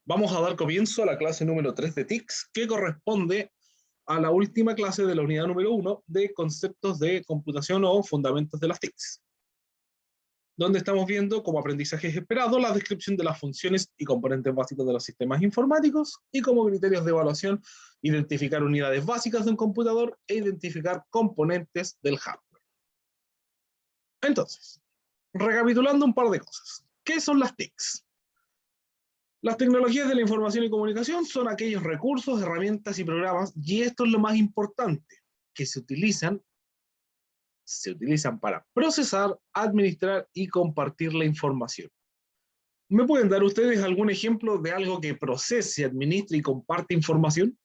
Vamos a dar comienzo a la clase número 3 de TICS, que corresponde a la última clase de la unidad número 1 de conceptos de computación o fundamentos de las TICS, donde estamos viendo como aprendizajes esperados la descripción de las funciones y componentes básicos de los sistemas informáticos y como criterios de evaluación identificar unidades básicas de un computador e identificar componentes del hardware. Entonces, recapitulando un par de cosas. ¿Qué son las TICS? Las tecnologías de la información y comunicación son aquellos recursos, herramientas y programas, y esto es lo más importante, que se utilizan para procesar, administrar y compartir la información. ¿Me pueden dar ustedes algún ejemplo de algo que procese, administre y comparte información?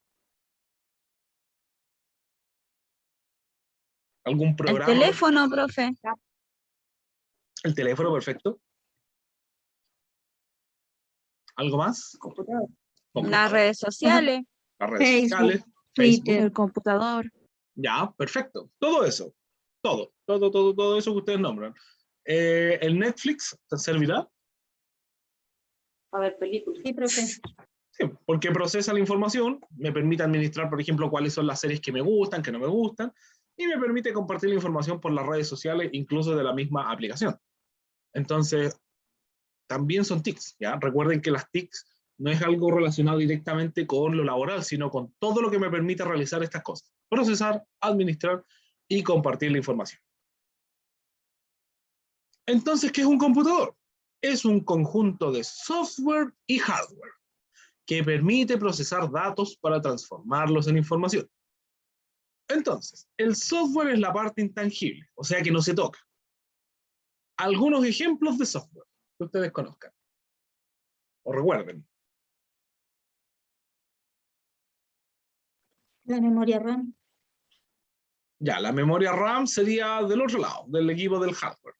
¿Algún programa? El teléfono, profe. El teléfono, perfecto. ¿Algo más? Computador. Las redes sociales. Las redes Facebook, sociales, Twitter. El computador. Ya, perfecto. Todo eso. Todo eso que ustedes nombran. ¿El Netflix te servirá? A ver, películas. Sí, profe. Sí, porque procesa la información, me permite administrar, por ejemplo, cuáles son las series que me gustan, que no me gustan, y me permite compartir la información por las redes sociales, incluso de la misma aplicación. Entonces, también son TICs, ¿ya? Recuerden que las TICs no es algo relacionado directamente con lo laboral, sino con todo lo que me permite realizar estas cosas. Procesar, administrar y compartir la información. Entonces, ¿qué es un computador? Es un conjunto de software y hardware que permite procesar datos para transformarlos en información. Entonces, el software es la parte intangible, o sea que no se toca. Algunos ejemplos de software que ustedes conozcan o recuerden. La memoria RAM. Ya, la memoria RAM sería del otro lado, del equipo del hardware.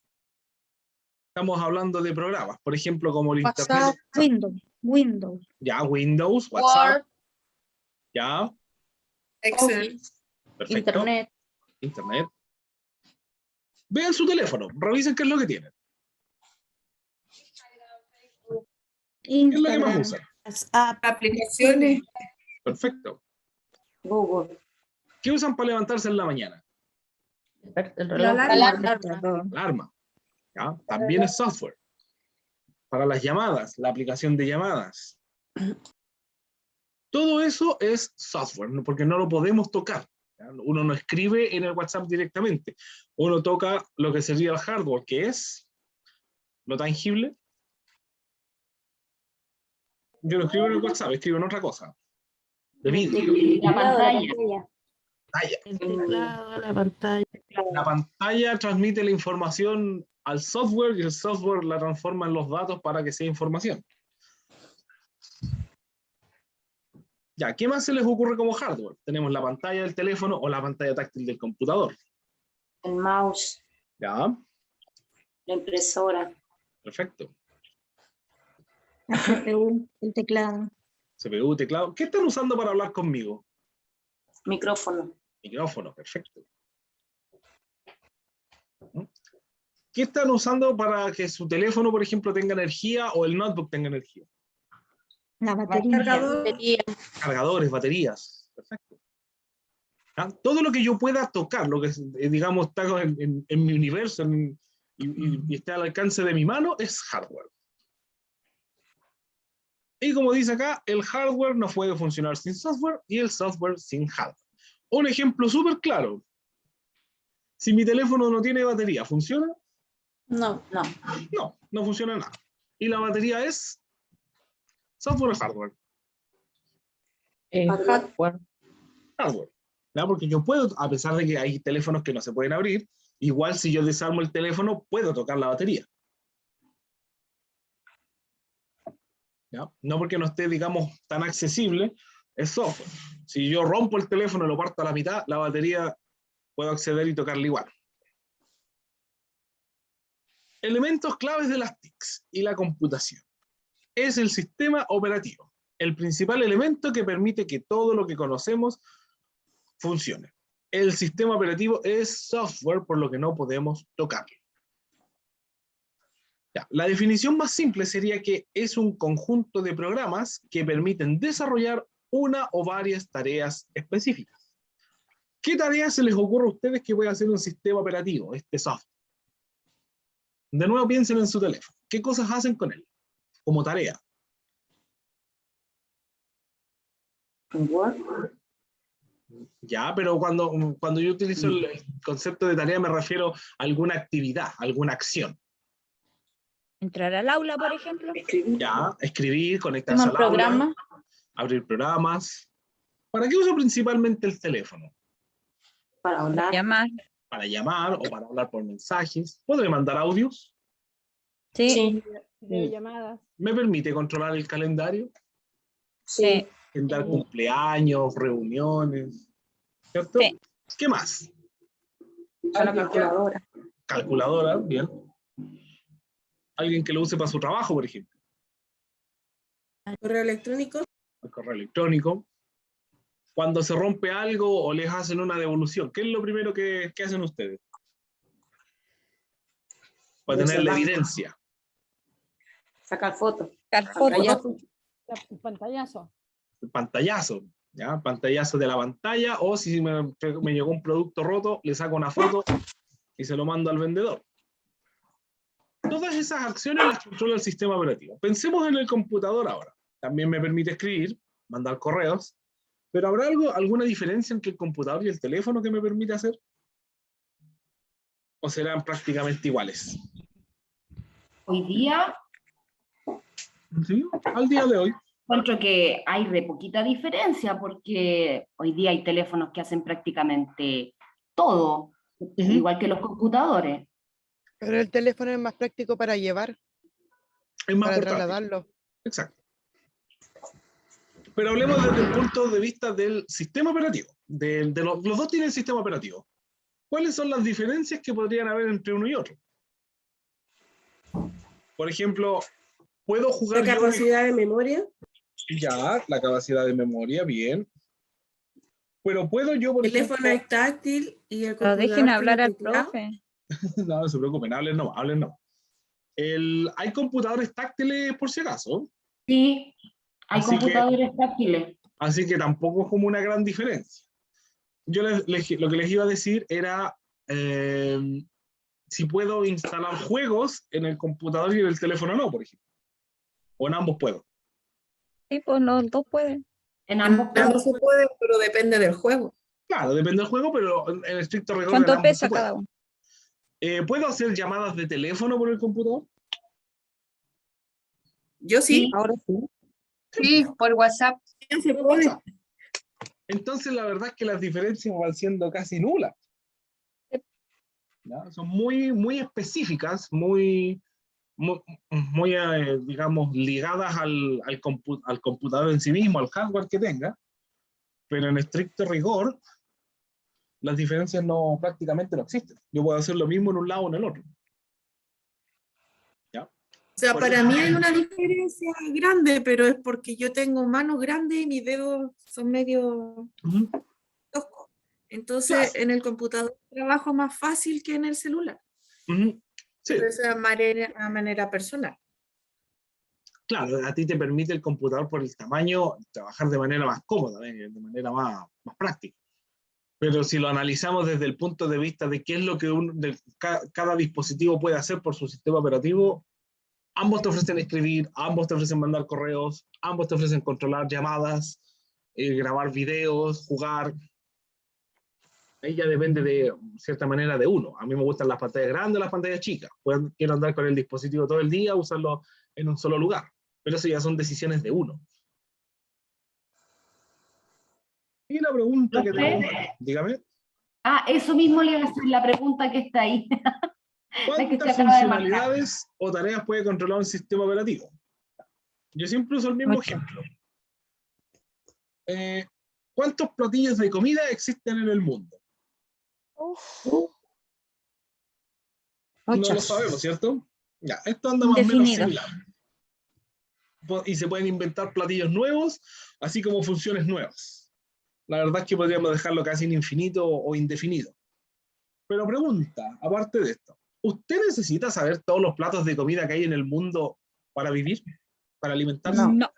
Estamos hablando de programas, por ejemplo, como el WhatsApp, Internet. Windows. Ya, Windows, WhatsApp. Word, Ya, Excel, perfecto. Internet. Vean su teléfono, revisen qué es lo que tienen. ¿Qué es lo que más Instagram, usan? aplicaciones, Perfecto. Google. ¿Qué usan para levantarse en la mañana? La alarma. Alarma. ¿Ya? También es software. Para las llamadas, la aplicación de llamadas. Todo eso es software, porque no lo podemos tocar. ¿Ya? Uno no escribe en el WhatsApp directamente. Uno toca lo que sería el hardware, que es lo tangible. Yo no escribo en el WhatsApp, escribo en otra cosa. De vídeo. La pantalla. El teclado, la pantalla. La pantalla transmite la información al software y el software la transforma en los datos para que sea información. Ya, ¿qué más se les ocurre como hardware? Tenemos la pantalla del teléfono o la pantalla táctil del computador. El mouse. Ya, La impresora. perfecto. La CPU. El teclado. CPU, teclado. ¿Qué están usando para hablar conmigo? Micrófono. Micrófono, perfecto. ¿Qué están usando para que su teléfono, por ejemplo, tenga energía o el notebook tenga energía? La batería. Cargadores, baterías. Perfecto. ¿Ah? Todo lo que yo pueda tocar, lo que digamos está en mi universo y está al alcance de mi mano, es hardware. Y como dice acá, el hardware no puede funcionar sin software y el software sin hardware. Un ejemplo súper claro. Si mi teléfono no tiene batería, ¿funciona? No. No, no funciona nada. Y la batería es software o hardware. Hardware. Hardware. ¿No? Porque yo puedo, a pesar de que hay teléfonos que no se pueden abrir, igual si yo desarmo el teléfono, puedo tocar la batería. ¿Ya? No porque no esté, digamos, tan accesible, es software. Si yo rompo el teléfono y lo parto a la mitad, la batería puedo acceder y tocarla igual. Elementos claves de las TICs y la computación. Es el sistema operativo, el principal elemento que permite que todo lo que conocemos funcione. El sistema operativo es software, por lo que no podemos tocarlo. Ya, la definición más simple sería que es un conjunto de programas que permiten desarrollar una o varias tareas específicas. ¿Qué tareas se les ocurre a ustedes que puede hacer un sistema operativo, este software? De nuevo piensen en su teléfono. ¿Qué cosas hacen con él como tarea? Ya, pero cuando yo utilizo el concepto de tarea me refiero a alguna actividad, alguna acción. Entrar al aula, por ejemplo. Ya, escribir, conectarse Como al aula, programa. abrir programas. ¿Para qué uso principalmente el teléfono? Para hablar. Llamar. Para llamar o para hablar por mensajes. ¿Podré mandar audios? Sí. Sí. Videollamadas. ¿Me permite controlar el calendario? Sí. Agendar cumpleaños, reuniones, ¿cierto? Sí. ¿Qué más? A la calculadora. Calculadora, bien. Alguien que lo use para su trabajo, por ejemplo. Correo electrónico. El correo electrónico. Cuando se rompe algo o les hacen una devolución, ¿qué es lo primero que hacen ustedes? Para tener la evidencia. Sacar fotos. Sacar fotos. Un pantallazo. El pantallazo, ¿ya? Pantallazo de la pantalla, o si me llegó un producto roto, le saco una foto y se lo mando al vendedor. Todas esas acciones las controla el sistema operativo. Pensemos en el computador ahora. También me permite escribir, mandar correos, pero ¿habrá alguna diferencia entre el computador y el teléfono que me permite hacer? ¿O serán prácticamente iguales? Hoy día ¿Sí? Al día de hoy. encuentro que hay re poquita diferencia porque hoy día hay teléfonos que hacen prácticamente todo, igual que los computadores. Pero el teléfono es más práctico para llevar, Es más para portátil. trasladarlo. Exacto. Pero hablemos desde el punto de vista del sistema operativo. Los dos tienen sistema operativo. ¿Cuáles son las diferencias que podrían haber entre uno y otro? Por ejemplo, ¿puedo jugar La yo capacidad de memoria. Ya, la capacidad de memoria, bien. Pero ¿puedo yo, por El teléfono ejemplo... es táctil y el Pero computador dejen hablar tiene al teclado. profe. No, no se preocupen, hablen no. Hay computadores táctiles por si acaso, Sí, hay Así que- computadores táctiles. así que tampoco es como una gran diferencia. Yo lo que les iba a decir era si puedo instalar juegos en el computador y en el teléfono no, por ejemplo. O en ambos puedo. Sí, pues los dos pueden. En ambos No se puede, pero depende del juego. Claro, depende del juego, pero en estricto rigor en ¿Cuánto ambos pesa se puede. cada uno? ¿Puedo hacer llamadas de teléfono por el computador? Yo sí. Ahora sí. Sí, por WhatsApp. Sí se puede. Entonces la verdad es que las diferencias van siendo casi nulas. ¿Ya? Son muy específicas, muy digamos, ligadas al computador en sí mismo, al hardware que tenga, pero en estricto rigor, las diferencias prácticamente no existen. Yo puedo hacer lo mismo en un lado o en el otro. ¿Ya? O sea, Por para eso- mí hay una diferencia grande, pero es porque yo tengo manos grandes y mis dedos son medio Ujú. toscos. Entonces, Claro. en el computador trabajo más fácil que en el celular. Ujú. Sí, Pero esa es a manera personal. claro, a ti te permite el computador por el tamaño trabajar de manera más cómoda, de manera más práctica. Pero si lo analizamos desde el punto de vista de qué es lo que cada dispositivo puede hacer por su sistema operativo, ambos te ofrecen escribir, ambos te ofrecen mandar correos, ambos te ofrecen controlar llamadas, grabar videos, jugar. Ahí ya depende de cierta manera de uno. A mí me gustan las pantallas grandes, las pantallas chicas. Quiero andar con el dispositivo todo el día, usarlo en un solo lugar. Pero eso ya son decisiones de uno. Y la pregunta que tengo, dígame, eso mismo le iba a hacer la pregunta que está ahí. La que se ¿cuántas acaba de marcar. funcionalidades o tareas puede controlar un sistema operativo? Yo siempre uso el mismo Muchas. ejemplo. ¿Cuántos platillos de comida existen en el mundo? No lo Muchas. sabemos, ¿cierto? Ya, esto anda más o menos Indefinido. similar. Y se pueden inventar platillos nuevos, así como funciones nuevas. La verdad es que podríamos dejarlo casi en infinito o indefinido. Pero pregunta, aparte de esto, ¿Usted necesita saber todos los platos de comida que hay en el mundo para vivir? ¿Para alimentarse? No,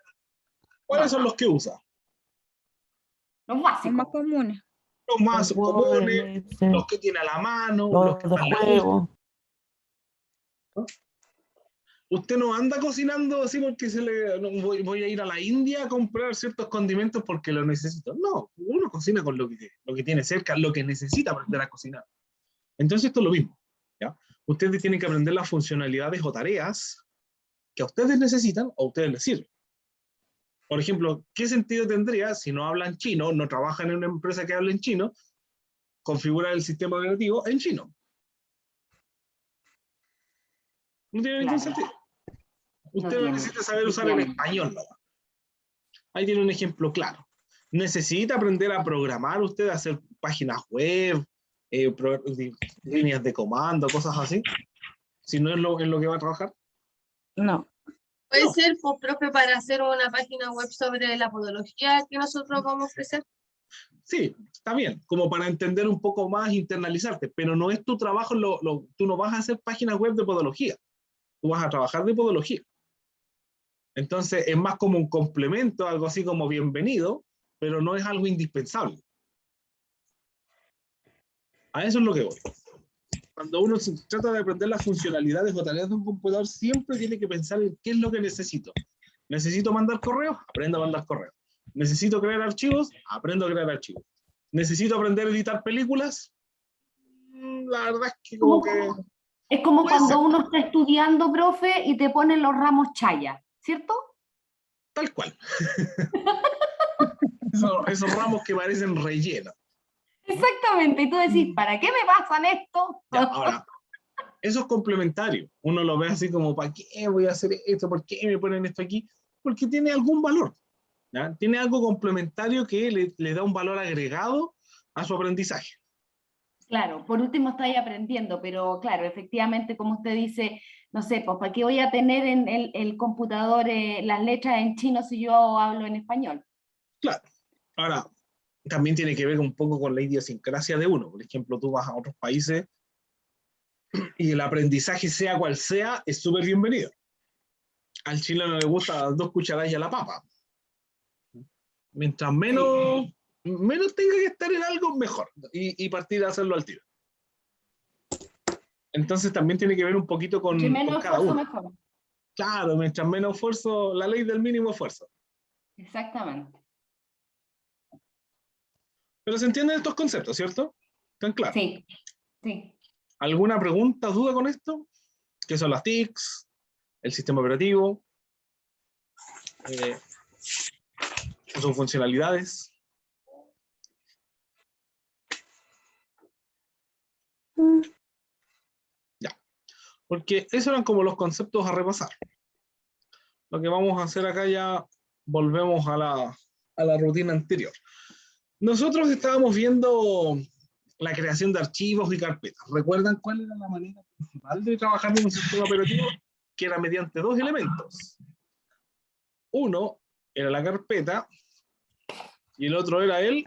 ¿Cuáles son los que usa? Los los básicos. más comunes. Los más comunes, los que tiene a la mano, los que Los de están lejos. juego. Usted no anda cocinando así porque no, voy a ir a la India a comprar ciertos condimentos porque lo necesito. No, uno cocina con lo que tiene cerca, lo que necesita aprender a cocinar. Entonces esto es lo mismo, ¿ya? Ustedes tienen que aprender las funcionalidades o tareas que a ustedes necesitan o a ustedes les sirven. Por ejemplo, ¿qué sentido tendría si no hablan chino, no trabajan en una empresa que hable en chino, configurar el sistema operativo en chino? No tiene ningún Claro. sentido. Usted No tiene, necesita saber usar el efectivamente. español, ¿no? Ahí tiene un ejemplo claro. ¿Necesita aprender a programar usted, a hacer páginas web, líneas de comando, cosas así? Si no es en lo que va a trabajar. No. Puede No. ser, pues, profe, para hacer una página web sobre la podología que nosotros vamos a ofrecer. Sí, está bien, como para entender un poco más, internalizarte, pero no es tu trabajo, tú no vas a hacer páginas web de podología, tú vas a trabajar de podología. Entonces es más como un complemento, algo así como bienvenido, pero no es algo indispensable. A eso es lo que voy. Cuando uno se trata de aprender las funcionalidades o tareas de un computador, siempre tiene que pensar en qué es lo que necesito. ¿Necesito mandar correos? Aprendo a mandar correos. ¿Necesito crear archivos? Aprendo a crear archivos. ¿Necesito aprender a editar películas? La verdad es que como que... Es como Puede cuando ser. uno está estudiando, profe, y te ponen los ramos chaya, ¿cierto? Tal cual. Esos ramos que parecen relleno. Exactamente, y tú decís, ¿para qué me pasan esto? Ya, ahora, eso es complementario. Uno lo ve así como, ¿para qué voy a hacer esto? ¿Por qué me ponen esto aquí? Porque tiene algún valor, ¿ya? Tiene algo complementario que le da un valor agregado a su aprendizaje. Claro, por último estáis aprendiendo, pero claro, efectivamente, como usted dice, no sé, pues ¿para qué voy a tener en el computador las letras en chino si yo hablo en español? Claro. Ahora, también tiene que ver un poco con la idiosincrasia de uno. Por ejemplo, tú vas a otros países y el aprendizaje, sea cual sea, es súper bienvenido. Al chileno le gusta 2 cucharadas a la papa. Mientras menos tenga que estar en algo, mejor. Y partir a hacerlo al tiro. Entonces también tiene que ver un poquito con Menos cada esfuerzo, uno. mejor. Claro, mientras menos esfuerzo, la ley del mínimo esfuerzo. Exactamente. Pero se entienden estos conceptos, ¿cierto? ¿Están claros? Sí, sí. ¿Alguna pregunta o duda con esto? ¿Qué son las TICs? ¿El sistema operativo? ¿Sus funcionalidades? Ya. Porque esos eran como los conceptos a repasar. Lo que vamos a hacer acá ya, volvemos a la rutina anterior. Nosotros estábamos viendo la creación de archivos y carpetas. ¿Recuerdan cuál era la manera principal de trabajar en un sistema operativo? Que era mediante 2 elementos. Uno era la carpeta y el otro era el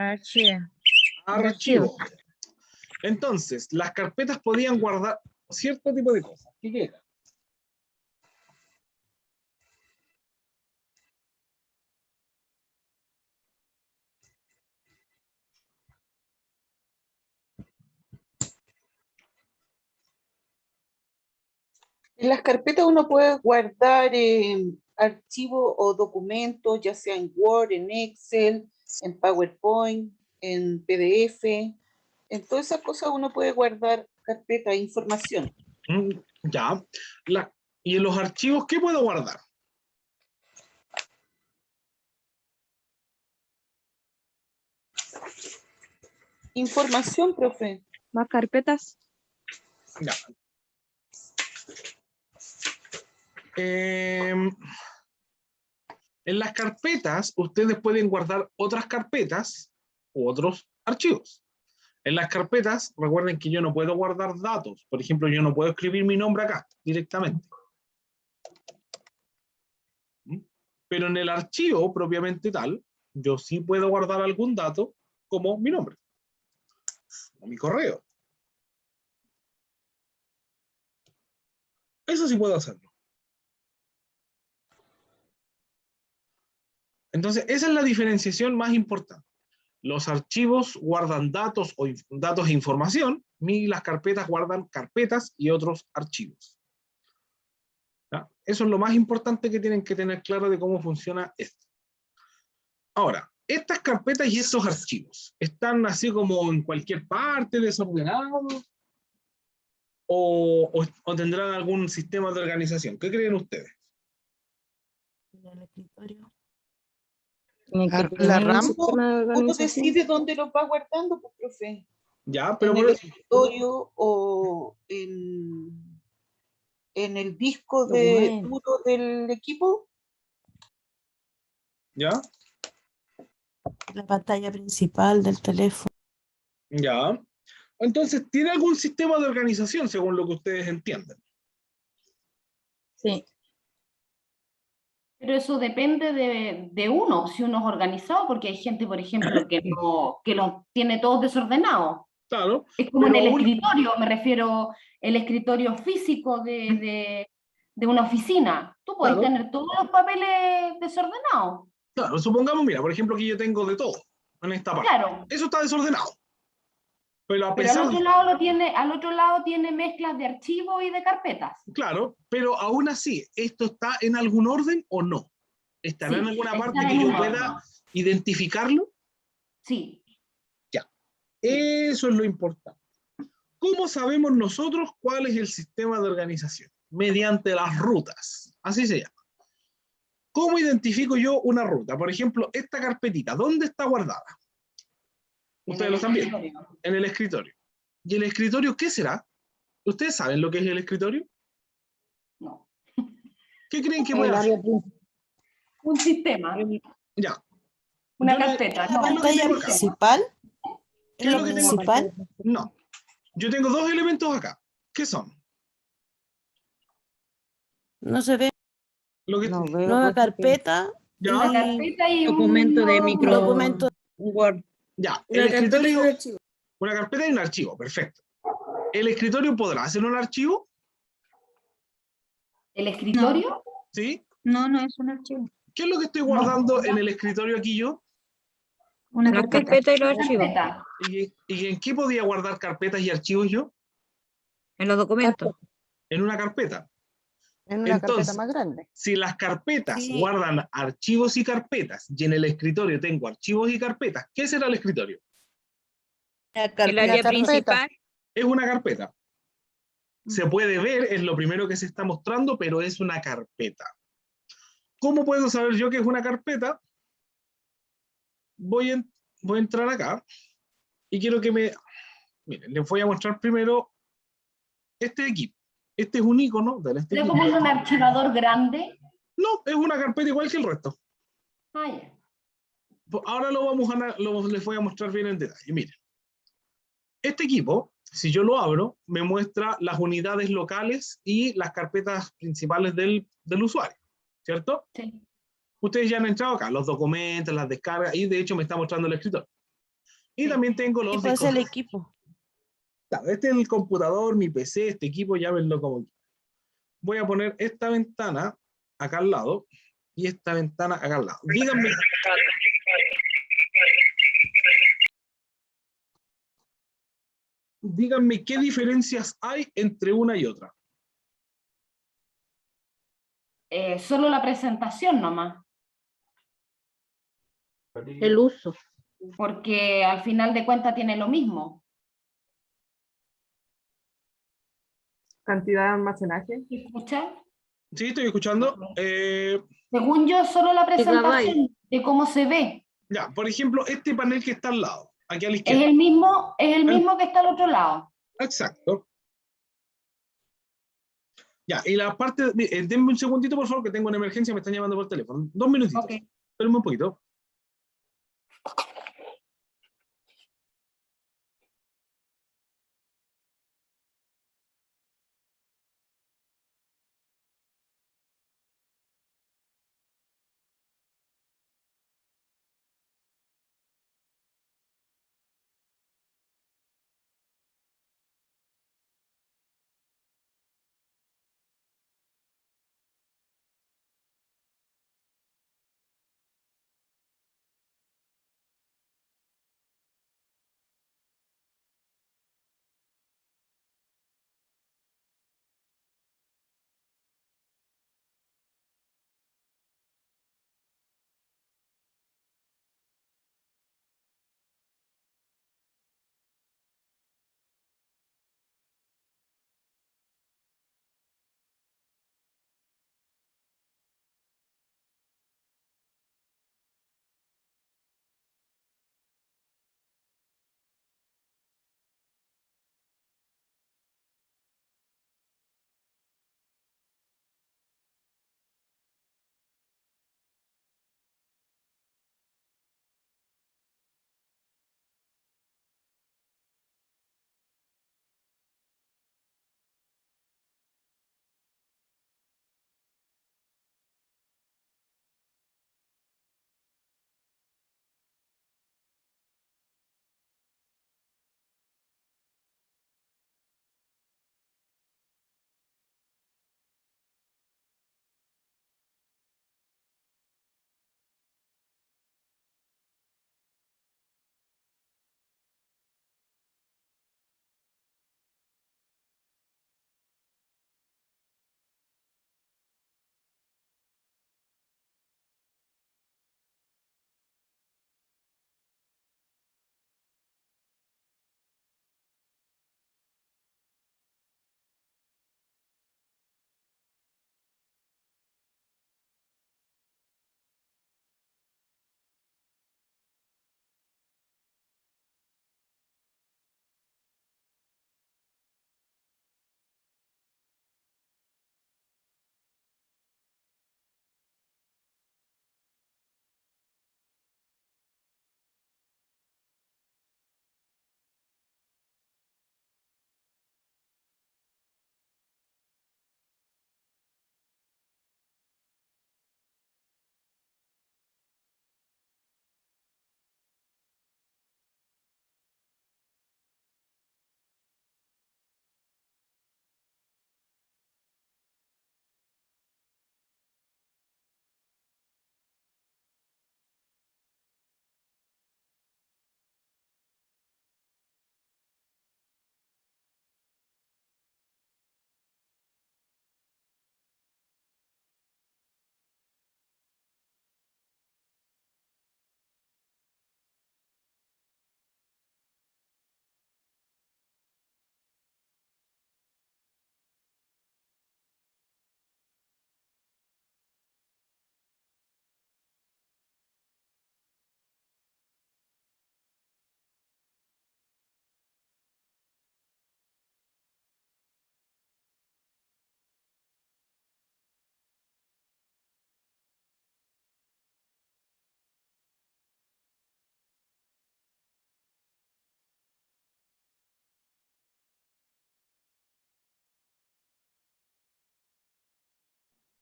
archivo. Entonces, las carpetas podían guardar cierto tipo de cosas. ¿Qué era? En las carpetas uno puede guardar archivos o documentos, ya sea en Word, en Excel, en PowerPoint, en PDF. En todas esas cosas uno puede guardar carpetas, información. Ya. ¿Y en los archivos qué puedo guardar? Información, profe. Más carpetas. Ya. En las carpetas, ustedes pueden guardar otras carpetas u otros archivos. En las carpetas, recuerden que yo no puedo guardar datos. Por ejemplo, yo no puedo escribir mi nombre acá directamente. Pero en el archivo propiamente tal, yo sí puedo guardar algún dato como mi nombre o mi correo. Eso sí puedo hacerlo. Entonces, esa es la diferenciación más importante. Los archivos guardan datos o datos e información, y las carpetas guardan carpetas y otros archivos. ¿Ya? Eso es lo más importante que tienen que tener claro de cómo funciona esto. Ahora, estas carpetas y estos archivos, ¿están así como en cualquier parte, desordenados? ¿O tendrán algún sistema de organización? ¿Qué creen ustedes? En el escritorio. Tiene que La tener un RAM. sistema de Uno organización. decide dónde lo va guardando, pues, profe. Ya, pero En por el escritorio o en el disco Documento. duro del equipo. ¿ya? La pantalla principal del teléfono. Ya. Entonces, ¿tiene algún sistema de organización según lo que ustedes entienden? Sí. Pero eso depende de uno, si uno es organizado, porque hay gente, por ejemplo, que los tiene todos desordenados. Claro. Es como en pero el aún- escritorio, me refiero el escritorio físico de una oficina. Tú podés Claro. tener todos los papeles desordenados. Claro, supongamos, mira, por ejemplo, que yo tengo de todo en esta parte. Claro, Eso está desordenado. Pero a pero al pesar otro lado al otro lado tiene mezclas de archivos y de carpetas. claro, pero aún así, ¿esto está en algún orden o no? ¿Estará en Sí, alguna parte está que en yo un pueda orden. identificarlo? Sí, Ya. Eso es lo importante. ¿Cómo sabemos nosotros cuál es el sistema de organización? Mediante las rutas. Así se llama. ¿Cómo identifico yo una ruta? Por ejemplo, esta carpetita, ¿dónde está guardada? en Ustedes el lo están viendo. escritorio. En el escritorio. ¿Y el escritorio qué será? ¿Ustedes saben lo que es el escritorio? No. ¿Qué creen que puede El hacer? área principal. Un sistema, Ya. una Yo le- carpeta. ¿qué es No. lo que tengo acá? principal. ¿Qué es lo que tengo acá? principal. No. Yo tengo dos elementos acá. ¿Qué son? No se ve. Lo que, No veo. Nueva pues, porque carpeta. ya, Una carpeta y documento de un micro. documento. Word. ya. El escritorio, una carpeta y un archivo. Perfecto. ¿El escritorio podrá hacer un archivo? el escritorio. ¿Sí? No, no es un archivo. ¿Qué es lo que estoy No. guardando en el escritorio aquí yo? Una carpeta y los archivos. Carpeta. ¿Y en qué podía guardar carpetas y archivos yo? En los documentos. En una carpeta. En una carpeta Entonces, más grande. si las carpetas Sí. guardan archivos y carpetas y en el escritorio tengo archivos y carpetas, ¿qué será el escritorio? El área carpeta. principal. Es una carpeta. Se puede ver, es lo primero que se está mostrando, pero es una carpeta. ¿Cómo puedo saber yo que es una carpeta? Voy a entrar acá y quiero que me... Miren, les voy a mostrar primero este equipo. Este es un icono de este ¿Es equipo. como un archivador grande? No, es una carpeta igual que el resto. Ah, ya. Ahora les voy a mostrar bien en detalle. Miren, este equipo, si yo lo abro, me muestra las unidades locales y las carpetas principales del usuario, ¿cierto? Sí. Ustedes ya han entrado acá, los documentos, las descargas, y de hecho me está mostrando el escritorio. Y también tengo los Tipo es el discos. equipo. Claro, este es el computador, mi PC, este equipo, llámenlo como quieran. Voy a poner esta ventana acá al lado y esta ventana acá al lado. Díganme qué diferencias hay entre una y otra. Solo la presentación nomás, El uso. porque al final de cuentas tiene lo mismo. Cantidad de almacenaje. ¿Me escuchan? Sí, estoy escuchando. Según yo, solo la Gigabyte. presentación de cómo se ve. Ya, por ejemplo, este panel que está al lado, aquí a la Es izquierda. el mismo que está al otro lado. Exacto. Ya, y la parte, denme un segundito, por favor, que tengo una emergencia, me están llamando por teléfono. 2 minutitos. Ok. Espérenme un poquito.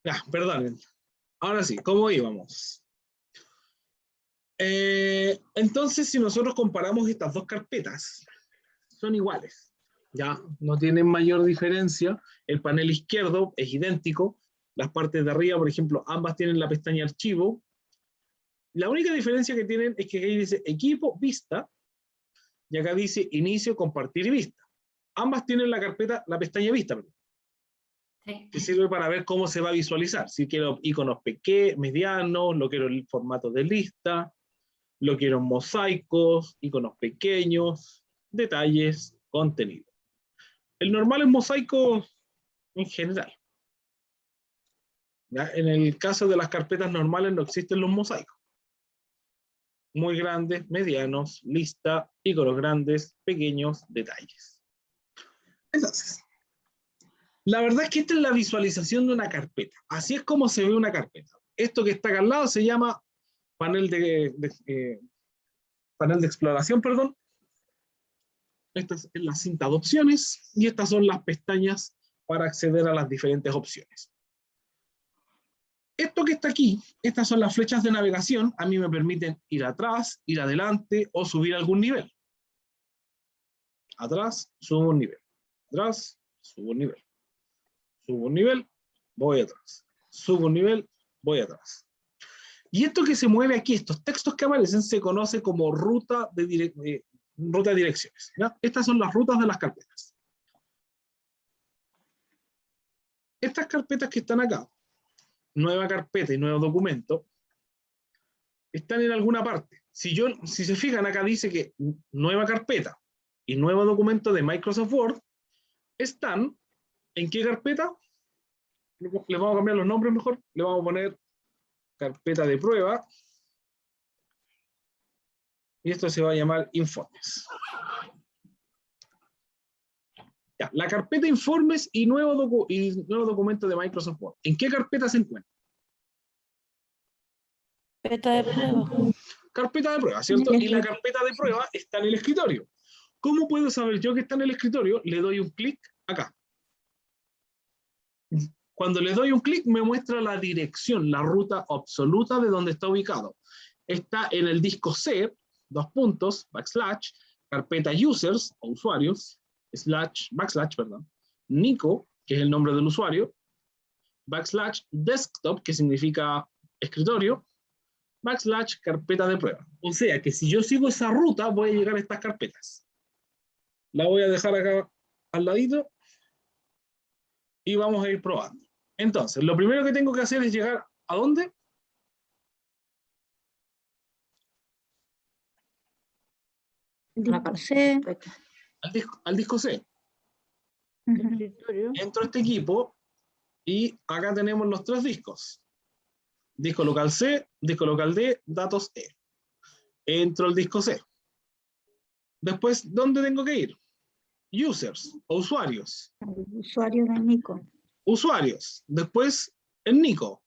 Ya, perdón. Ahora sí, ¿cómo íbamos? Entonces, si nosotros comparamos estas dos carpetas, son iguales. Ya, no tienen mayor diferencia. El panel izquierdo es idéntico. Las partes de arriba, por ejemplo, ambas tienen la pestaña archivo. La única diferencia que tienen es que ahí dice equipo, vista, y acá dice inicio, compartir y vista. Ambas tienen la carpeta, la pestaña vista, Sí. que sirve para ver cómo se va a visualizar. Si quiero iconos pequeños, medianos, lo quiero en formato de lista, lo quiero en mosaicos, iconos pequeños, detalles, contenido. El normal es mosaico en general. ¿Ya? En el caso de las carpetas normales no existen los mosaicos. Muy grandes, medianos, lista, iconos grandes, pequeños, detalles. Entonces, la verdad es que esta es la visualización de una carpeta. Así es como se ve una carpeta. Esto que está acá al lado se llama panel de exploración, perdón. Esta es la cinta de opciones y estas son las pestañas para acceder a las diferentes opciones. Esto que está aquí, estas son las flechas de navegación, a mí me permiten ir atrás, ir adelante o subir algún nivel. Atrás, subo un nivel. Atrás, subo un nivel. Subo un nivel, voy atrás. Subo un nivel, voy atrás. Y esto que se mueve aquí, estos textos que aparecen, se conoce como ruta de direcciones. ¿Ya? Estas son las rutas de las carpetas. Estas carpetas que están acá, nueva carpeta y nuevo documento, están en alguna parte. Si se fijan, acá dice que nueva carpeta y nuevo documento de Microsoft Word están ¿en qué carpeta? Les vamos a cambiar los nombres mejor. Le vamos a poner carpeta de prueba. Y esto se va a llamar informes. Ya, la carpeta informes y nuevo documento de Microsoft Word. ¿En qué carpeta se encuentra? Carpeta de prueba. Carpeta de prueba, ¿cierto? Y la carpeta de prueba está en el escritorio. ¿Cómo puedo saber yo que está en el escritorio? Le doy un clic acá. Cuando le doy un clic me muestra la dirección, la ruta absoluta de donde está ubicado. Está en el disco C, /, carpeta users o usuarios, Nico, que es el nombre del usuario, / desktop, que significa escritorio, / carpeta de prueba. O sea que si yo sigo esa ruta voy a llegar a estas carpetas. La voy a dejar acá al ladito y vamos a ir probando. Entonces, lo primero que tengo que hacer es llegar ¿a dónde? Al disco C. Entro a este equipo y acá tenemos los tres discos. Disco local C, disco local D, datos E. Entro al disco C. Después, ¿dónde tengo que ir? Users o usuarios. Usuario de Nico. Usuarios. Después, en Nico.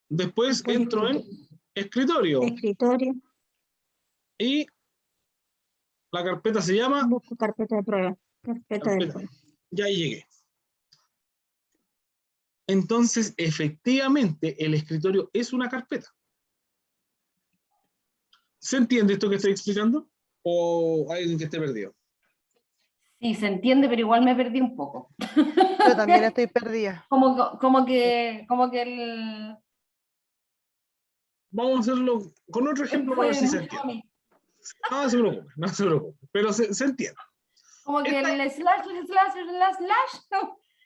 Después entro en escritorio. Escritorio. Y la carpeta se llama carpeta de prueba. Carpeta de prueba. Ya ahí llegué. Entonces, efectivamente, el escritorio es una carpeta. ¿Se entiende esto que estoy explicando? ¿O hay alguien que esté perdido? Sí, se entiende, pero igual me perdí un poco. Yo también estoy perdida. Como que el... Vamos a hacerlo con otro ejemplo para ver si se entiende. No se preocupe, no se preocupe, pero se entiende. Como que el slash.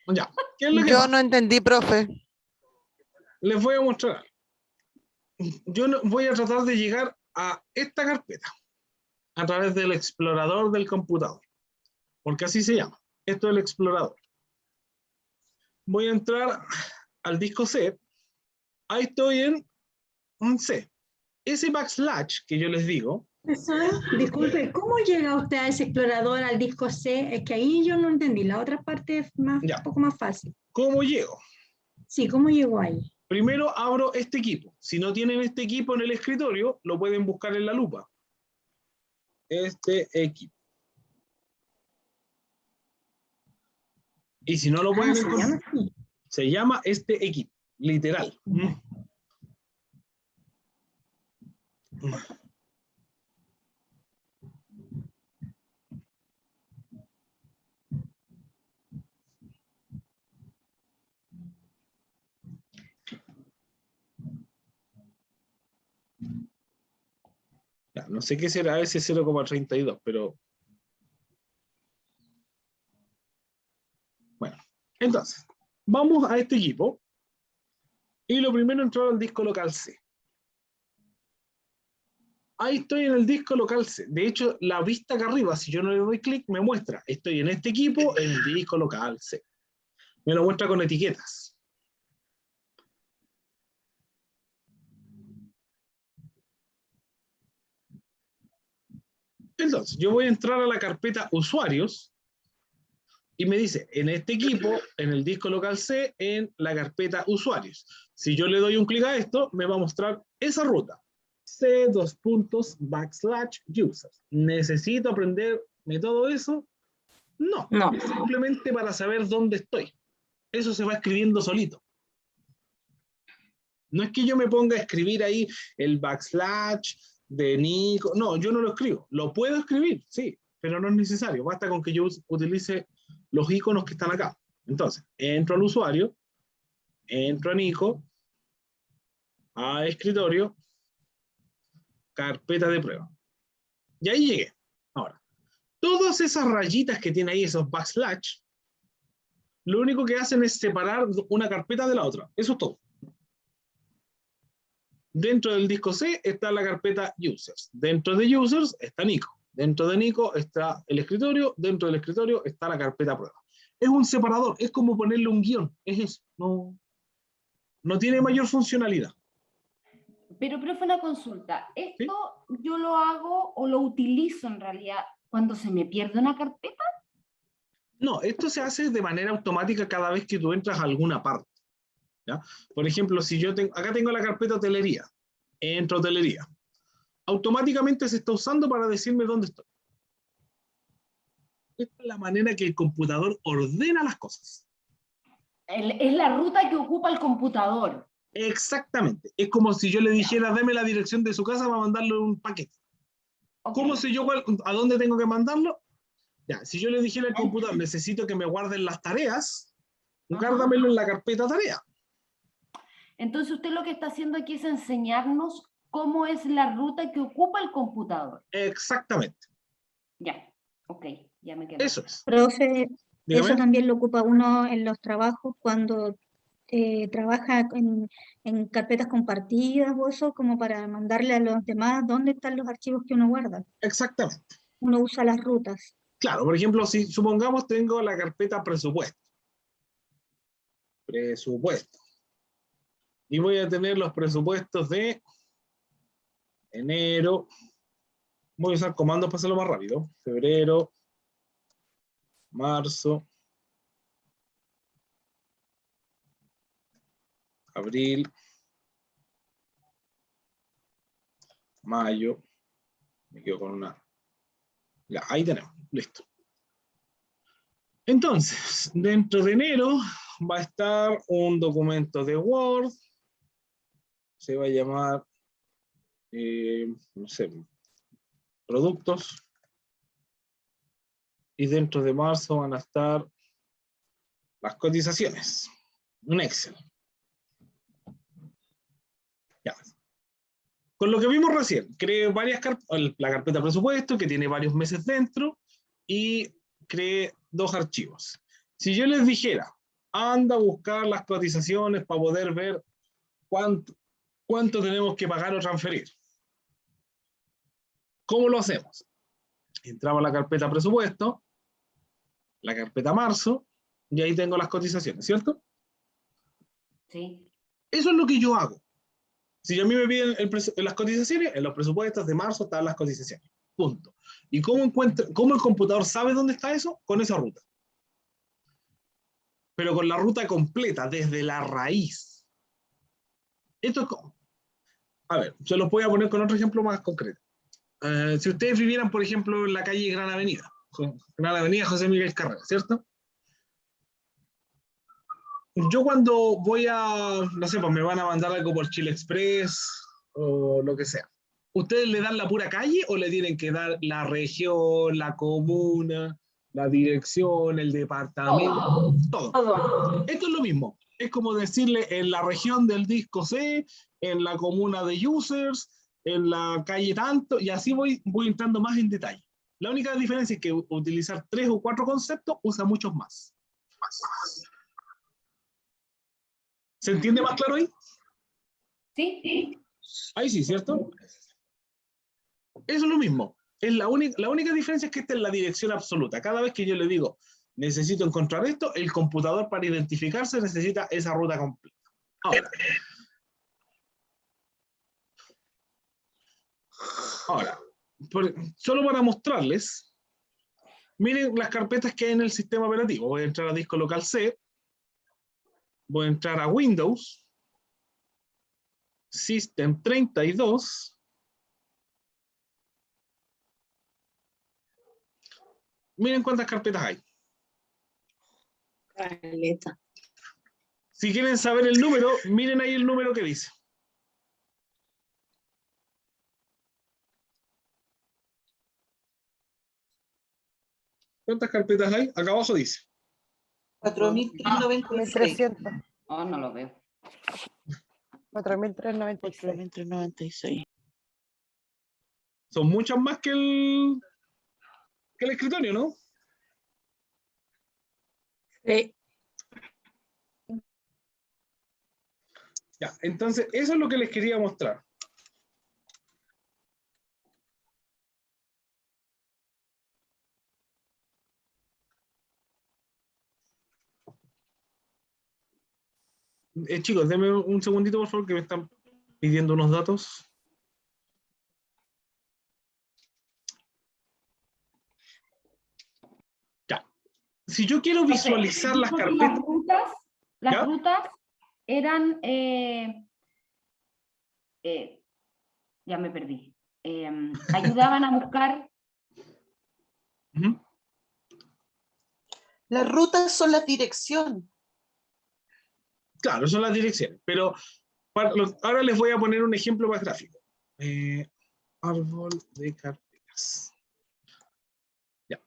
Ya. ¿Qué es lo que Yo pasa? no entendí, profe. Les voy a mostrar. Yo voy a tratar de llegar a esta carpeta a través del explorador del computador, porque así se llama. Esto es el explorador. Voy a entrar al disco C. Ahí estoy en un C. Ese / que yo les digo. Profesor, disculpe, ¿cómo llega usted a ese explorador al disco C? Es que ahí yo no entendí. La otra parte es un poco más fácil. ¿Cómo llego? Sí, ¿cómo llegó ahí? Primero abro este equipo. Si no tienen este equipo en el escritorio, lo pueden buscar en la lupa. Este equipo. Y si no lo pueden se llama encontrar, así. se llama este equipo, literal. Ya, no sé qué será ese 0,32, pero bueno. Entonces, vamos a este equipo y lo primero entrar al disco local C. Ahí estoy en el disco local C. De hecho, la vista acá arriba, si yo no le doy clic, me muestra, estoy en este equipo, en el disco local C. Me lo muestra con etiquetas. Entonces, yo voy a entrar a la carpeta usuarios y me dice, en este equipo, en el disco local C, en la carpeta usuarios. Si yo le doy un clic a esto, me va a mostrar esa ruta. C:\users. ¿Necesito aprenderme todo eso? No. No. Simplemente para saber dónde estoy. Eso se va escribiendo solito. No es que yo me ponga a escribir ahí el backslash de Nico. No, yo no lo escribo. Lo puedo escribir, sí, pero no es necesario. Basta con que yo utilice los iconos que están acá. Entonces, entro al usuario, entro a Nico, a escritorio, carpeta de prueba. Y ahí llegué. Ahora, todas esas rayitas que tiene ahí, esos backslash, lo único que hacen es separar una carpeta de la otra. Eso es todo. Dentro del disco C está la carpeta users. Dentro de users está Nico. Dentro de Nico está el escritorio. Dentro del escritorio está la carpeta prueba. Es un separador. Es como ponerle un guión. Es eso. No tiene mayor funcionalidad. Pero, profe, una consulta. ¿Esto yo lo hago o lo utilizo en realidad cuando se me pierde una carpeta? No, esto se hace de manera automática cada vez que tú entras a alguna parte. ¿Ya? Por ejemplo, si yo acá tengo la carpeta hotelería, entro a hotelería, automáticamente se está usando para decirme dónde estoy. Esta es la manera que el computador ordena las cosas. Es la ruta que ocupa el computador. Exactamente. Es como si yo le dijera, deme la dirección de su casa para mandarle un paquete. Okay. ¿Cómo sé yo a dónde tengo que mandarlo? Ya, si yo le dijera al computador, necesito que me guarden las tareas, guárdamelo en la carpeta tarea. Entonces usted lo que está haciendo aquí es enseñarnos cómo es la ruta que ocupa el computador. Exactamente. Ya, ok, ya me quedo. Eso es. Profe, Dígame. eso también lo ocupa uno en los trabajos cuando trabaja en carpetas compartidas o eso, como para mandarle a los demás dónde están los archivos que uno guarda. Exactamente. Uno usa las rutas. Claro, por ejemplo, si supongamos tengo la carpeta presupuesto. Presupuesto. Y voy a tener los presupuestos de enero. Voy a usar comandos para hacerlo más rápido. Febrero, marzo, abril, mayo. Me quedo con una. Ya, ahí tenemos. Listo. Entonces, dentro de enero va a estar un documento de Word. Se va a llamar, no sé, productos. Y dentro de marzo van a estar las cotizaciones. Un Excel. Ya. Con lo que vimos recién, creé varias la carpeta presupuesto que tiene varios meses dentro y creé 2 archivos. Si yo les dijera, anda a buscar las cotizaciones para poder ver cuánto tenemos que pagar o transferir. ¿Cómo lo hacemos? Entramos a la carpeta presupuesto, la carpeta marzo, y ahí tengo las cotizaciones, ¿cierto? Sí. Eso es lo que yo hago. Si a mí me piden las cotizaciones, en los presupuestos de marzo están las cotizaciones. Punto. ¿Y cómo el computador sabe dónde está eso? Con esa ruta. Pero con la ruta completa, desde la raíz. Esto es como... A ver, se los voy a poner con otro ejemplo más concreto. Si ustedes vivieran, por ejemplo, en la calle Gran Avenida José Miguel Carrera, ¿cierto? yo cuando voy a, no sé, pues me van a mandar algo por Chile Express o lo que sea. ¿Ustedes le dan la pura calle o le tienen que dar la región, la comuna, la dirección, el departamento? Todo. Todo. Esto es lo mismo. Es como decirle en la región del disco C, en la comuna de users, en la calle tanto, y así voy entrando más en detalle. La única diferencia es que utilizar 3 o 4 conceptos usa muchos más. ¿Se entiende más claro ahí? Sí. Ahí sí, ¿cierto? Eso es lo mismo. Es la única diferencia es que esta es la dirección absoluta. Cada vez que yo le digo, necesito encontrar esto, el computador para identificarse necesita esa ruta completa. Ahora, solo para mostrarles, miren las carpetas que hay en el sistema operativo. Voy a entrar a disco local C, voy a entrar a Windows, System 32, miren cuántas carpetas hay. Caleta. Si quieren saber el número, miren ahí el número que dice. ¿Cuántas carpetas hay? Acá abajo dice. 4.396. 1.300. Oh, no lo veo. 4.396. 4.396. Son muchas más que el escritorio, ¿no? Sí. Ya, entonces, eso es lo que les quería mostrar. Chicos, denme un segundito, por favor, que me están pidiendo unos datos. Ya. Si yo quiero visualizar las carpetas... Las rutas eran... ya me perdí. Ayudaban a buscar... Las rutas son la dirección. Claro, son las direcciones, pero ahora les voy a poner un ejemplo más gráfico. Árbol de carpetas. Ya.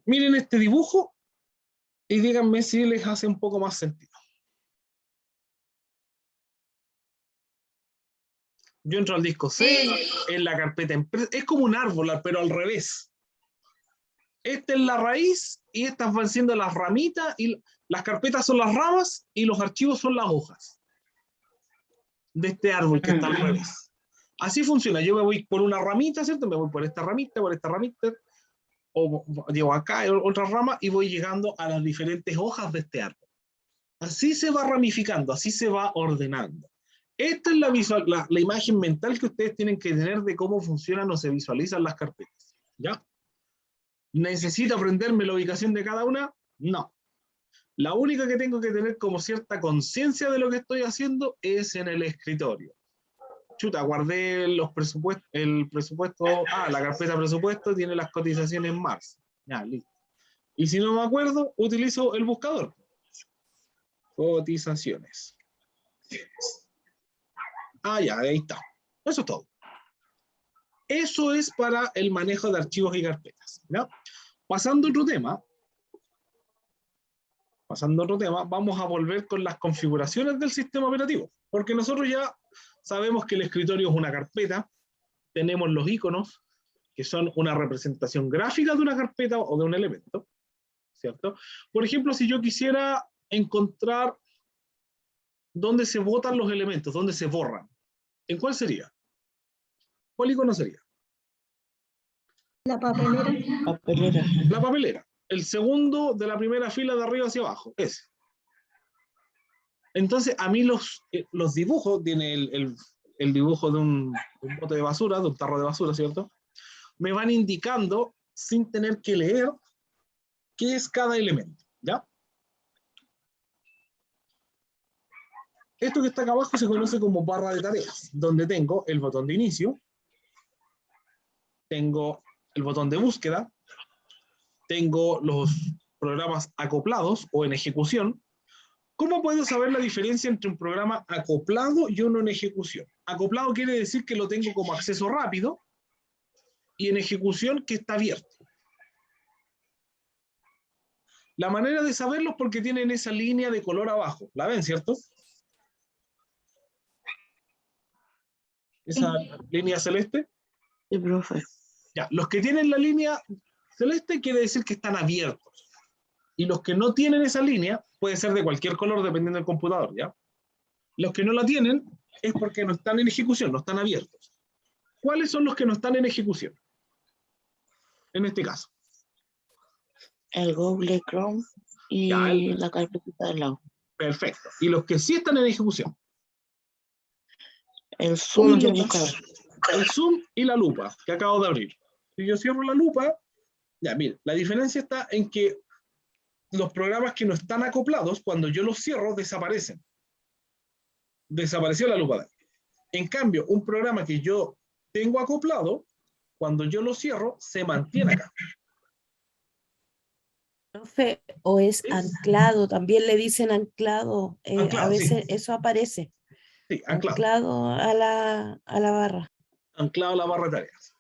Miren este dibujo y díganme si les hace un poco más sentido. Yo entro al disco C, en la carpeta empresa. Es como un árbol, pero al revés. Esta es la raíz y estas van siendo las ramitas y las carpetas son las ramas y los archivos son las hojas de este árbol que está al revés. Así funciona. Yo me voy por una ramita, ¿cierto? Me voy por esta ramita, o llego acá, otra rama, y voy llegando a las diferentes hojas de este árbol. Así se va ramificando, así se va ordenando. Esta es la imagen mental que ustedes tienen que tener de cómo funcionan o se visualizan las carpetas. ¿Ya? ¿Necesito aprenderme la ubicación de cada una? No. La única que tengo que tener como cierta conciencia de lo que estoy haciendo es en el escritorio. Chuta, guardé el presupuesto, la carpeta presupuesto tiene las cotizaciones en marzo. Ya, listo. Y si no me acuerdo, utilizo el buscador. Cotizaciones. Ya, ahí está. Eso es todo. Eso es para el manejo de archivos y carpetas, ¿no? Pasando a otro tema, vamos a volver con las configuraciones del sistema operativo, porque nosotros ya sabemos que el escritorio es una carpeta, tenemos los iconos, que son una representación gráfica de una carpeta o de un elemento, ¿cierto? Por ejemplo, si yo quisiera encontrar dónde se botan los elementos, dónde se borran, ¿en cuál sería? ¿Cuál icono sería? La papelera. La papelera. El segundo de la primera fila de arriba hacia abajo. Ese. Entonces, a mí los dibujos, tiene el dibujo de un bote de basura, de un tarro de basura, ¿cierto? Me van indicando, sin tener que leer, qué es cada elemento, ¿ya? Esto que está acá abajo se conoce como barra de tareas, donde tengo el botón de inicio, tengo el botón de búsqueda, tengo los programas acoplados o en ejecución. ¿Cómo puedo saber la diferencia entre un programa acoplado y uno en ejecución? Acoplado quiere decir que lo tengo como acceso rápido y en ejecución que está abierto. La manera de saberlo es porque tienen esa línea de color abajo. ¿La ven, cierto? Esa línea celeste. Sí, profe. Ya, los que tienen la línea celeste quiere decir que están abiertos. Y los que no tienen esa línea, puede ser de cualquier color dependiendo del computador, ¿ya? Los que no la tienen es porque no están en ejecución, no están abiertos. ¿Cuáles son los que no están en ejecución? En este caso. El Google Chrome y Ya, la carpetita del lado. Perfecto. Y los que sí están en ejecución. El Zoom y el lupa. buscador. El Zoom y la lupa, que acabo de abrir. Si yo cierro la lupa, ya, mire, la diferencia está en que los programas que no están acoplados, cuando yo los cierro, desaparecen. Desapareció la lupa. En cambio, un programa que yo tengo acoplado, cuando yo lo cierro, se mantiene acá. Profe, o es anclado, también le dicen anclado. Anclado, A veces sí. eso aparece. Sí, anclado. Anclado a la barra. Anclado a la barra de tareas.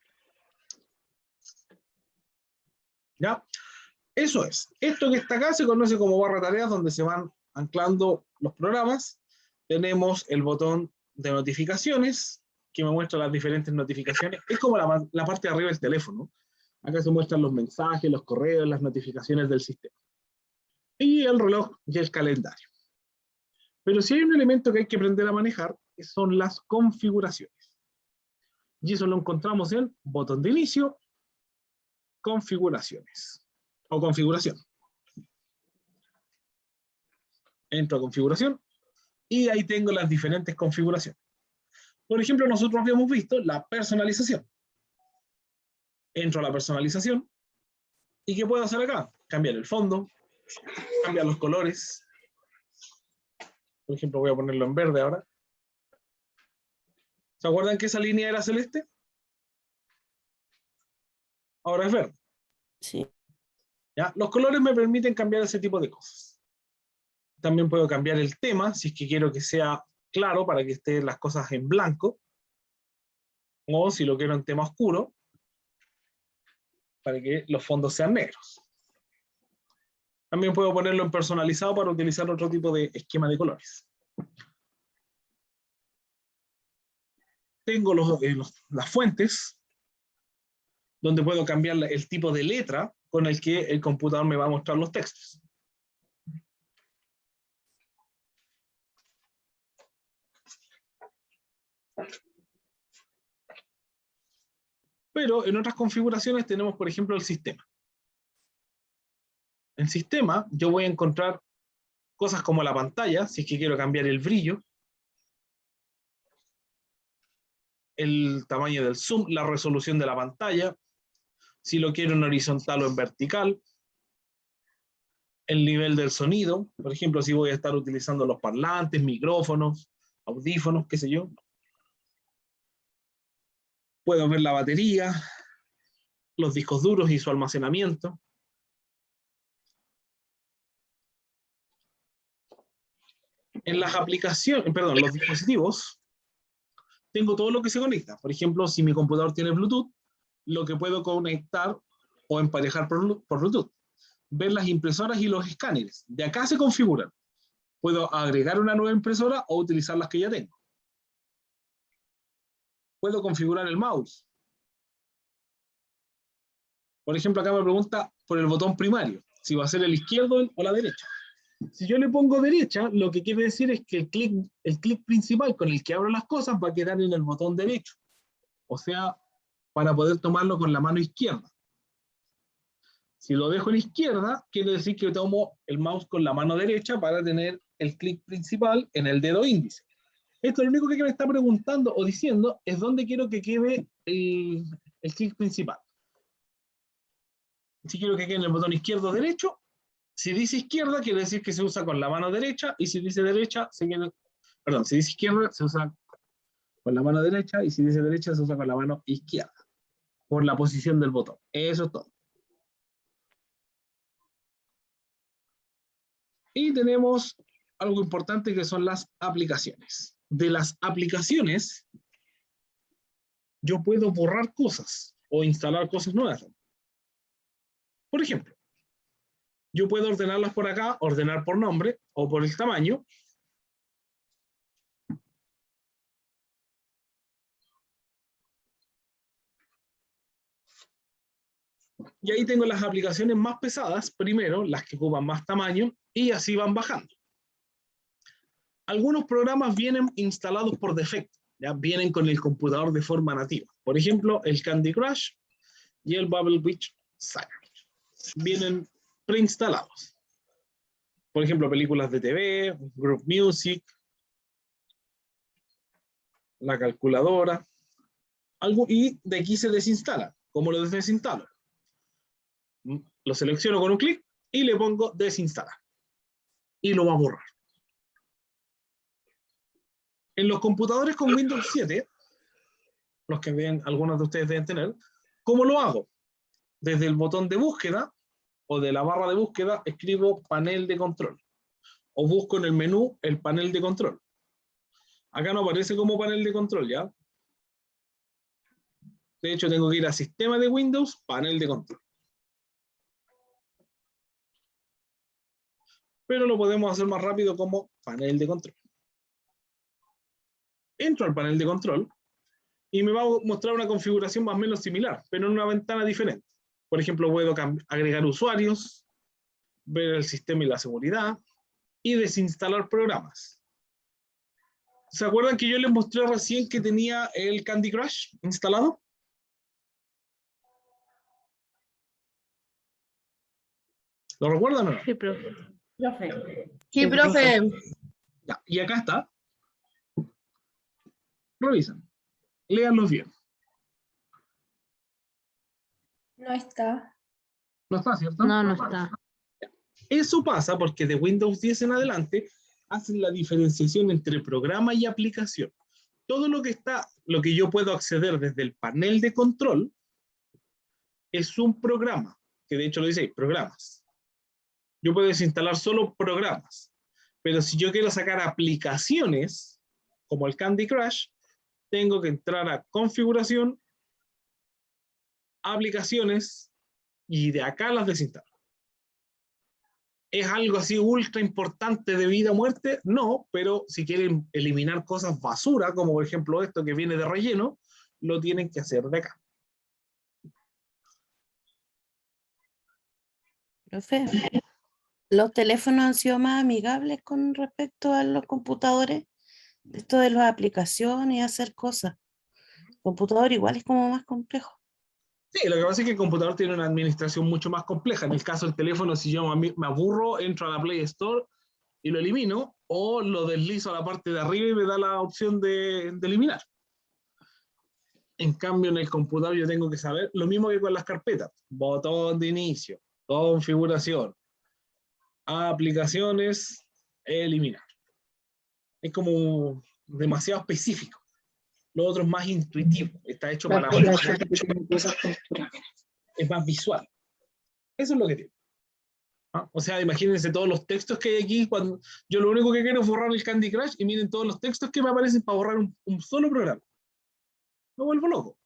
¿Ya? Eso es. Esto que está acá se conoce como barra de tareas, donde se van anclando los programas. Tenemos el botón de notificaciones, que me muestra las diferentes notificaciones. Es como la parte de arriba del teléfono. Acá se muestran los mensajes, los correos, las notificaciones del sistema. Y el reloj y el calendario. Pero si hay un elemento que hay que aprender a manejar, son las configuraciones. Y eso lo encontramos en botón de inicio, configuraciones. O configuración. Entro a configuración y ahí tengo las diferentes configuraciones. Por ejemplo, nosotros habíamos visto la personalización. Entro a la personalización y ¿qué puedo hacer acá? Cambiar el fondo, cambiar los colores. Por ejemplo, voy a ponerlo en verde ahora. ¿Se acuerdan que esa línea era celeste? Ahora es verde. Sí. ¿Ya? Los colores me permiten cambiar ese tipo de cosas. También puedo cambiar el tema, si es que quiero que sea claro, para que estén las cosas en blanco. O si lo quiero en tema oscuro, para que los fondos sean negros. También puedo ponerlo en personalizado para utilizar otro tipo de esquema de colores. Tengo las fuentes, donde puedo cambiar el tipo de letra con el que el computador me va a mostrar los textos. Pero en otras configuraciones tenemos, por ejemplo, el sistema. En sistema yo voy a encontrar cosas como la pantalla, si es que quiero cambiar el brillo, el tamaño del zoom, la resolución de la pantalla, si lo quiero en horizontal o en vertical, el nivel del sonido, por ejemplo, si voy a estar utilizando los parlantes, micrófonos, audífonos, qué sé yo. Puedo ver la batería, los discos duros y su almacenamiento. En las aplicaciones, perdón, los dispositivos, tengo todo lo que se conecta. Por ejemplo, si mi computador tiene Bluetooth, lo que puedo conectar o emparejar por Bluetooth. Ver las impresoras y los escáneres. De acá se configuran. Puedo agregar una nueva impresora o utilizar las que ya tengo. Puedo configurar el mouse. Por ejemplo, acá me pregunta por el botón primario, si va a ser el izquierdo o la derecha. Si yo le pongo derecha, lo que quiere decir es que el clic principal con el que abro las cosas va a quedar en el botón derecho. O sea, para poder tomarlo con la mano izquierda. Si lo dejo en izquierda, quiere decir que tomo el mouse con la mano derecha para tener el clic principal en el dedo índice. Esto lo único que me está preguntando o diciendo es dónde quiero que quede el clic principal. Si quiero que quede en el botón izquierdo o derecho, si dice izquierda, quiere decir que se usa con la mano derecha, y si dice derecha, si dice izquierda, se usa con la mano derecha, y si dice derecha, se usa con la mano izquierda, por la posición del botón. Eso es todo. Y tenemos algo importante que son las aplicaciones. De las aplicaciones, yo puedo borrar cosas o instalar cosas nuevas. Por ejemplo, yo puedo ordenarlas por acá, ordenar por nombre o por el tamaño. Y ahí tengo las aplicaciones más pesadas, primero, las que ocupan más tamaño, y así van bajando. Algunos programas vienen instalados por defecto, ya vienen con el computador de forma nativa. Por ejemplo, el Candy Crush y el Bubble Witch Saga. Vienen preinstalados. Por ejemplo, películas de TV, Group Music, la calculadora, algo, y de aquí se desinstala. ¿Cómo lo desinstalo? Lo selecciono con un clic y le pongo desinstalar. Y lo va a borrar. En los computadores con Windows 7, los que ven, algunos de ustedes deben tener, ¿cómo lo hago? Desde el botón de búsqueda o de la barra de búsqueda escribo panel de control. O busco en el menú el panel de control. Acá no aparece como panel de control, ¿ya? De hecho, tengo que ir a sistema de Windows, panel de control. Pero lo podemos hacer más rápido como panel de control. Entro al panel de control y me va a mostrar una configuración más o menos similar, pero en una ventana diferente. Por ejemplo, puedo agregar usuarios, ver el sistema y la seguridad, y desinstalar programas. ¿Se acuerdan que yo les mostré recién que tenía el Candy Crush instalado? ¿Lo recuerdan o no? Sí, profe. Sí, profe. Ya, y acá está. Revisan. Léanlos bien. No está. No está, ¿cierto? No, no está. Eso pasa porque de Windows 10 en adelante hacen la diferenciación entre programa y aplicación. Todo lo que yo puedo acceder desde el panel de control es un programa, que de hecho lo dice ahí, programas. Yo puedo desinstalar solo programas, pero si yo quiero sacar aplicaciones, como el Candy Crush, tengo que entrar a configuración, aplicaciones, y de acá las desinstalo. ¿Es algo así ultra importante de vida o muerte? No, pero si quieren eliminar cosas basura, como por ejemplo esto que viene de relleno, lo tienen que hacer de acá. Profe, ¿los teléfonos han sido más amigables con respecto a los computadores? Esto de las aplicaciones y hacer cosas. El computador igual es como más complejo. Sí, lo que pasa es que el computador tiene una administración mucho más compleja. En el caso del teléfono, si yo me aburro, entro a la Play Store y lo elimino, o lo deslizo a la parte de arriba y me da la opción de eliminar. En cambio, en el computador yo tengo que saber, lo mismo que con las carpetas, botón de inicio, configuración, aplicaciones, eliminar. Es como demasiado específico. Lo otro es más intuitivo, está hecho para... Es más visual. Eso es lo que tiene. ¿Ah? O sea, imagínense todos los textos que hay aquí, cuando yo lo único que quiero es borrar el Candy Crush y miren todos los textos que me aparecen para borrar un solo programa. Me vuelvo loco.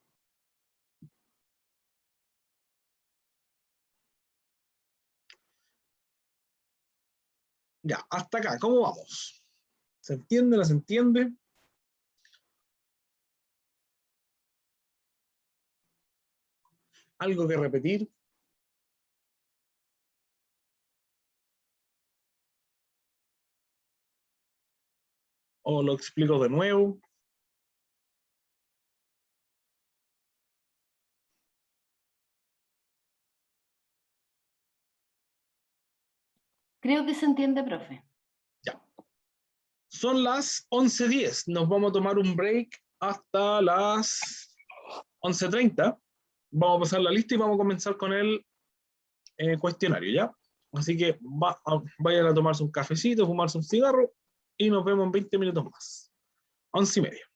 Ya, hasta acá, ¿cómo vamos? ¿Se entiende? ¿No se entiende? ¿Algo que repetir? ¿O lo explico de nuevo? Creo que se entiende, profe. Ya. Son las 11:10. Nos vamos a tomar un break hasta las 11:30. Vamos a pasar la lista y vamos a comenzar con el cuestionario, ¿ya? Así que vayan a tomarse un cafecito, fumarse un cigarro y nos vemos en 20 minutos más. 11:30.